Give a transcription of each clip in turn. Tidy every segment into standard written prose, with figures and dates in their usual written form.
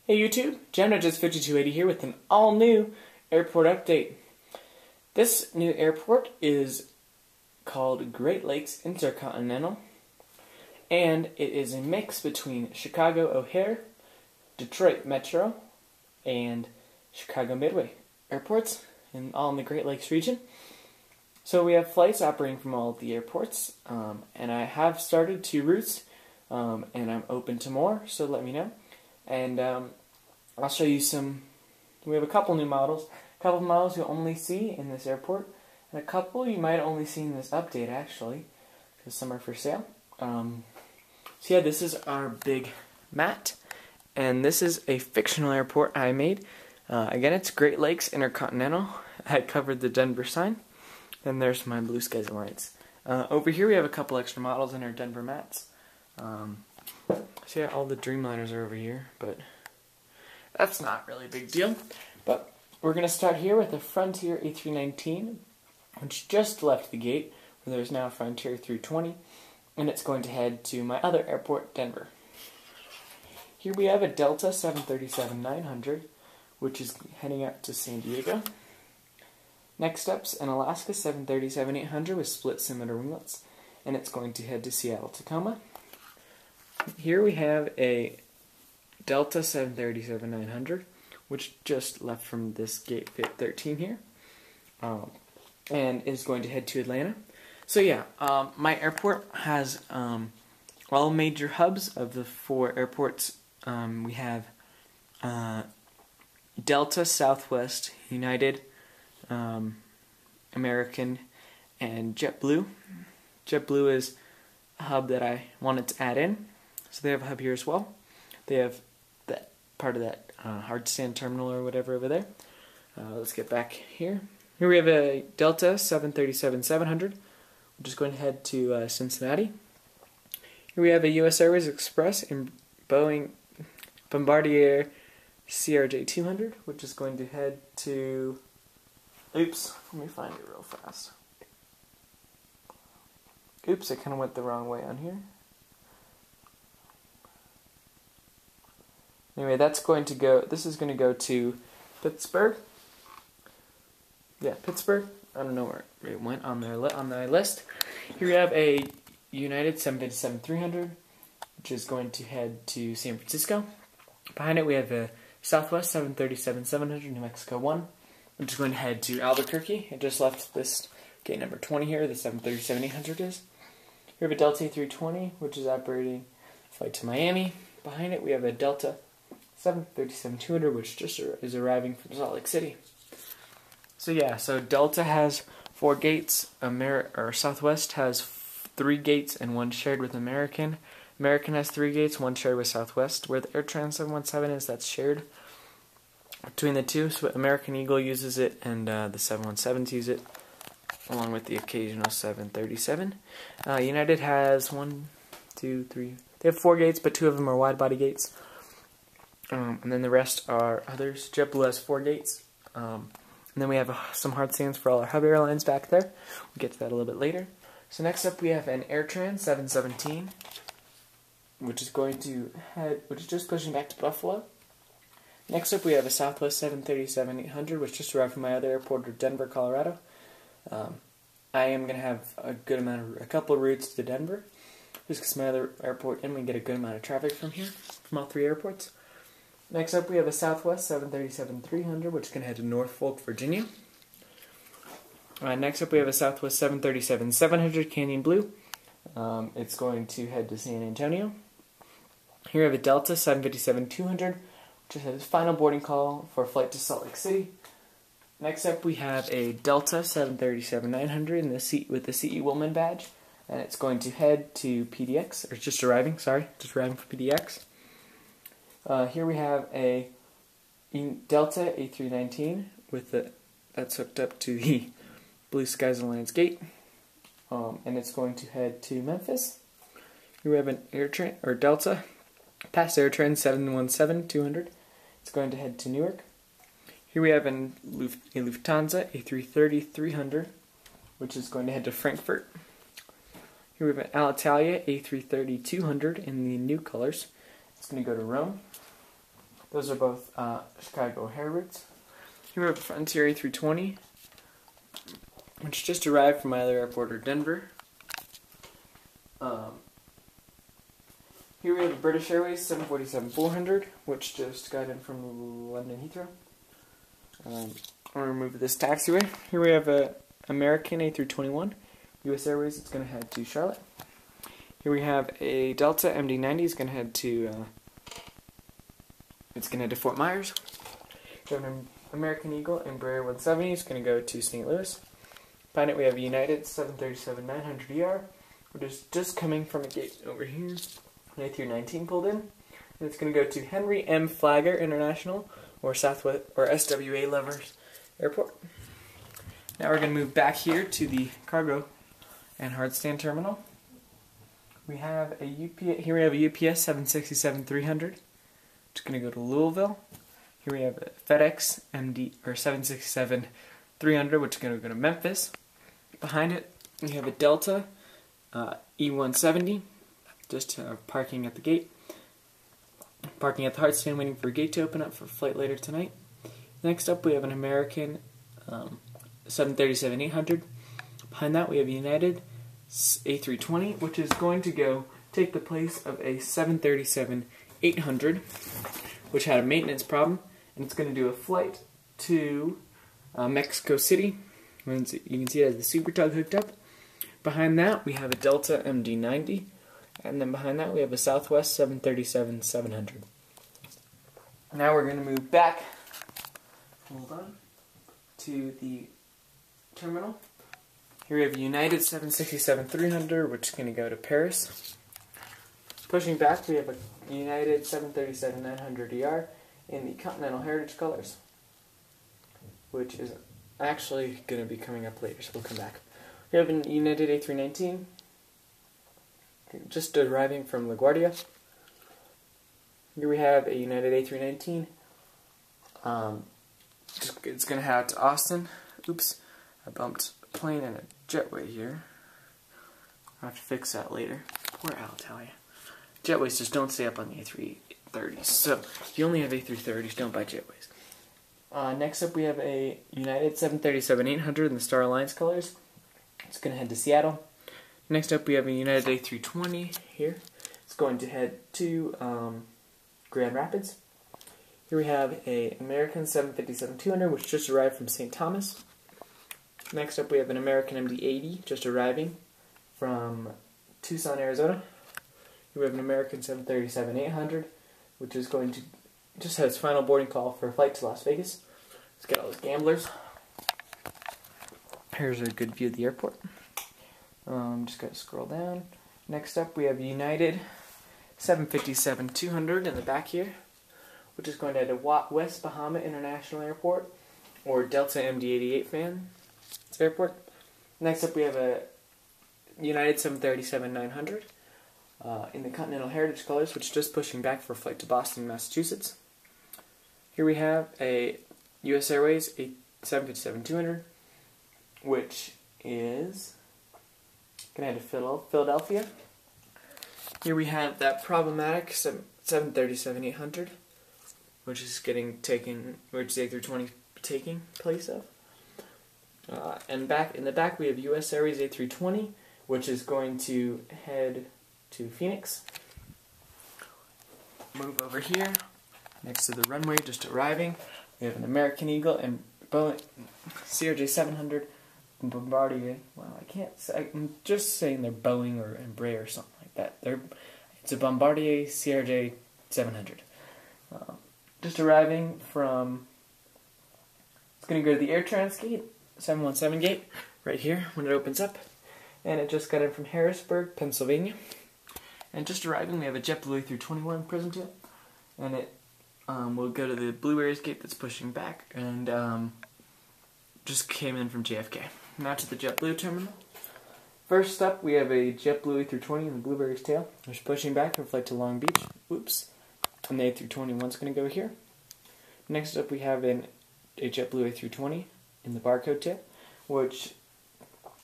Hey YouTube, GeminiJets 5280 here with an all-new airport update. This new airport is called Great Lakes Intercontinental, and it is a mix between Chicago O'Hare, Detroit Metro, and Chicago Midway airports, all in the Great Lakes region. So we have flights operating from all of the airports, and I have started 2 routes, and I'm open to more, so let me know. And I'll show you some. We have a couple new models. A couple of models you'll only see in this airport, and a couple you might only see in this update actually, because some are for sale. So yeah, this is our big mat, and this is a fictional airport I made. Again, it's Great Lakes Intercontinental. I covered the Denver sign. Then there's my Blue Skies Alliance. Over here we have a couple extra models in our Denver mats. So yeah, all the Dreamliners are over here, but that's not really a big deal. But we're going to start here with the Frontier A319, which just left the gate, where there's now a Frontier 320, and it's going to head to my other airport, Denver. Here we have a Delta 737-900, which is heading out to San Diego. Next up's an Alaska 737-800 with split scimitar winglets, and it's going to head to Seattle-Tacoma. Here we have a Delta 737-900, which just left from this gate 13 here, and is going to head to Atlanta. So yeah, my airport has all major hubs of the 4 airports. We have Delta, Southwest, United, American, and JetBlue. JetBlue is a hub that I wanted to add in. So they have a hub here as well. They have that part of that hard stand terminal or whatever over there. Let's get back here. Here we have a Delta 737-700, which is going to head to Cincinnati. Here we have a U.S. Airways Express and Boeing Bombardier CRJ-200, which is going to head to... Oops, let me find it real fast. Oops, I kind of went the wrong way on here. Anyway, that's going to go. This is going to go to Pittsburgh. Yeah, Pittsburgh. I don't know where it went on their on my list. Here we have a United 757-300, which is going to head to San Francisco. Behind it, we have a Southwest 737-700 New Mexico 1, which is going to head to Albuquerque. It just left this gate number 20 here. The 737-800 is. Here we have a Delta 320, which is operating a flight to Miami. Behind it, we have a Delta 737-200, which just is arriving from Salt Lake City. So yeah, so Delta has 4 gates. Southwest has 3 gates and 1 shared with American. American has 3 gates, 1 shared with Southwest. Where the AirTran 717 is, that's shared between the 2. So American Eagle uses it, and the 717s use it, along with the occasional 737. United has 1, 2, 3. They have 4 gates, but 2 of them are wide-body gates. And then the rest are others. JetBlue has 4 gates. And then we have some hard stands for all our hub airlines back there. We'll get to that a little bit later. So next up we have an AirTran 717, which is going to head, which is just pushing back to Buffalo. Next up we have a Southwest 737-800, which just arrived from my other airport of Denver, Colorado. I am going to have a couple of routes to Denver, just because my other airport, and we get a good amount of traffic from here, from all 3 airports. Next up we have a Southwest 737-300, which is going to head to Norfolk, Virginia. Next up we have a Southwest 737-700 Canyon Blue. It's going to head to San Antonio. Here we have a Delta 757-200, which has its final boarding call for a flight to Salt Lake City. Next up we have a Delta 737-900 in the seat with the CE Woolman badge, and it's going to head to PDX, or just arriving for PDX. Here we have a Delta A319 that's hooked up to the Blue Skies Alliance gate, and it's going to head to Memphis. Here we have an AirTran or Delta past AirTran 717-200. It's going to head to Newark. Here we have a Lufthansa A330-300, which is going to head to Frankfurt. Here we have an Alitalia A330-200 in the new colors. It's going to go to Rome. Those are both Chicago O'Hare routes. Here we have Frontier A320, which just arrived from either airport or Denver. Here we have the British Airways 747-400, which just got in from London Heathrow. I'm going to remove this taxiway. Here we have a American A321, US Airways. It's going to head to Charlotte. Here we have a Delta MD-90. It's going to head to Fort Myers. We have an American Eagle Embraer 170. It's going to go to St. Louis. Behind it we have a United 737-900ER, which is just coming from a gate over here. An A319 pulled in, and it's going to go to Henry M. Flagler International, or Southwest or SWA Lovers Airport. Now we're going to move back here to the cargo and hardstand terminal. We have a UPS. Here we have a UPS 767-300. It's going to go to Louisville. Here we have a FedEx MD or 767-300, which is going to go to Memphis. Behind it, we have a Delta E170. Just parking at the gate. Parking at the hardstand, waiting for a gate to open up for a flight later tonight. Next up, we have an American 737-800. Behind that, we have a United A320, which is going to go take the place of a 737-800, which had a maintenance problem, and it's going to do a flight to Mexico City. You can see it has the Super Tug hooked up. Behind that, we have a Delta MD-90. And then behind that we have a Southwest 737-700. Now we're going to move back, to the terminal. Here we have a United 767-300, which is going to go to Paris. Pushing back, we have a United 737-900ER in the Continental Heritage colors, which is actually going to be coming up later, so we'll come back. We have a United A319. Just arriving from LaGuardia. Here we have a United A319. It's going to head to Austin. Oops, I bumped a plane and a jetway here. I'll have to fix that later. Poor Alitalia. Jetways just don't stay up on the A330s. So, if you only have A330s, don't buy jetways. Next up we have a United 737-800 in the Star Alliance colors. It's going to head to Seattle. Next up we have a United A320 here. It's going to head to Grand Rapids. Here we have a American 757-200, which just arrived from St. Thomas. Next up we have an American MD-80 just arriving from Tucson, Arizona. Here we have an American 737-800, which is going to just have its final boarding call for a flight to Las Vegas. Let's get all those gamblers. Here's a good view of the airport. Just got to scroll down. Next up we have United 757-200 in the back here, which is going to head to West Bahama International Airport, or Delta MD-88 fan airport. Next up we have a United 737-900 in the Continental Heritage colors, which is just pushing back for a flight to Boston, Massachusetts. Here we have a US Airways 757-200, which is going to head to Philadelphia. Here we have that problematic 737-800, which is getting taken, which the A320 taking place of. And back in the back we have US Airways A320, which is going to head to Phoenix. Move over here, next to the runway, just arriving. We have an American Eagle and Boeing CRJ-700. Bombardier. Well, I can't say. I'm just saying they're Boeing or Embraer or something like that. It's a Bombardier CRJ-700. Just arriving from. It's going to go to the Air Trans gate, 717 gate, right here when it opens up, and it just got in from Harrisburg, Pennsylvania. And just arriving, we have a JetBlue A321 Prism Jet, and it will go to the Blueberries gate that's pushing back, and just came in from JFK. Now to the JetBlue terminal. First up, we have a JetBlue A320 in the Blueberries tail. It's pushing back for a flight to Long Beach. Oops. And the A321's going to go here. Next up, we have a JetBlue A320 in the barcode tail, which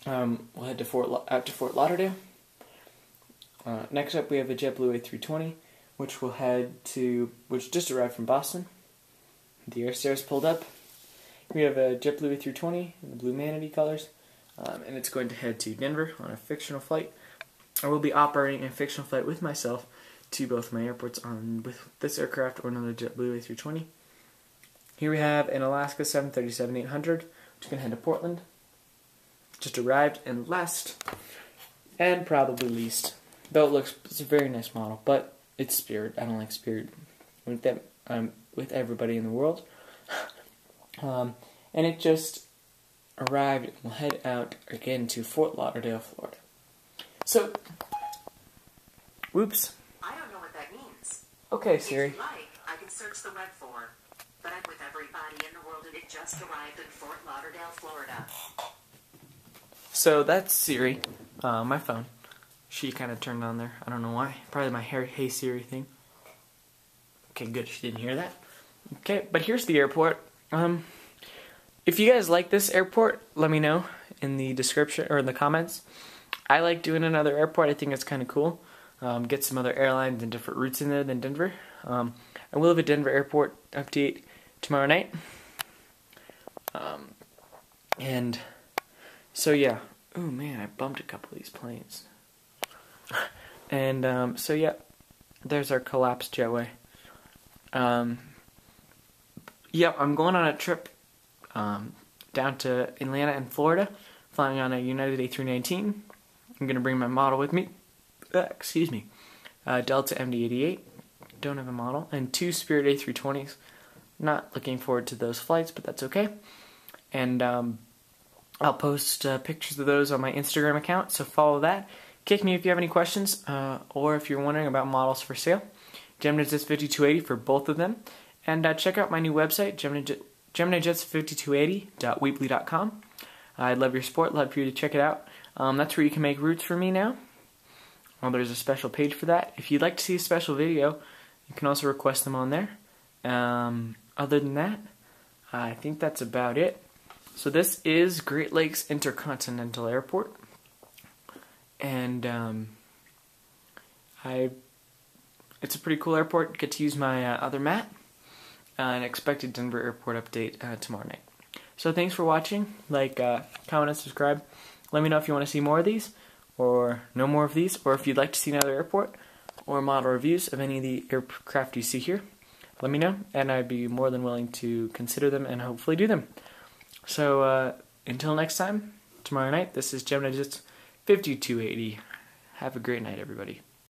will head to out to Fort Lauderdale. Next up, we have a JetBlue A320, which just arrived from Boston. The air stairs pulled up. We have a JetBlue A320 in the Blue Manatee colors, and it's going to head to Denver on a fictional flight. I will be operating a fictional flight with myself to both my airports with this aircraft or another JetBlue A320. Here we have an Alaska 737-800, which is going to head to Portland. Just arrived, and last, and probably least, though it's a very nice model, but it's Spirit. I don't like Spirit with everybody in the world. And it just arrived and will head out again to Fort Lauderdale, Florida. So, whoops. I don't know what that means. Okay, Siri. If you like, I can search the web for, but I'm with everybody in the world and it just arrived in Fort Lauderdale, Florida. So that's Siri, my phone. She kind of turned on there. I don't know why. Probably my Hey Siri thing. Okay, good. She didn't hear that. Okay, but here's the airport. If you guys like this airport, let me know in the description or in the comments. I like doing another airport. I think it's kind of cool. Get some other airlines and different routes in there than Denver. I will have a Denver airport update tomorrow night. And so yeah. Oh man, I bumped a couple of these planes. And so yeah, there's our collapsed jetway. Yeah, I'm going on a trip down to Atlanta and Florida, flying on a United A319. I'm going to bring my model with me. Excuse me. Delta MD-88. Don't have a model. And 2 Spirit A320s. Not looking forward to those flights, but that's okay. And I'll post pictures of those on my Instagram account, so follow that. Kick me if you have any questions, or if you're wondering about models for sale. GeminiJets 5280 for both of them. And check out my new website, GeminiJets5280.weebly.com. I'd love your support, love for you to check it out. That's where you can make routes for me now. There's a special page for that. If you'd like to see a special video, you can also request them on there. Other than that, I think that's about it. So this is Great Lakes Intercontinental Airport. And it's a pretty cool airport. Get to use my other mat. An expected Denver airport update tomorrow night. So thanks for watching. Like, comment, and subscribe. Let me know if you want to see more of these, or no more of these, or if you'd like to see another airport, or model reviews of any of the aircraft you see here. Let me know, and I'd be more than willing to consider them and hopefully do them. So, until next time, tomorrow night, this is GeminiJets 5280. Have a great night, everybody.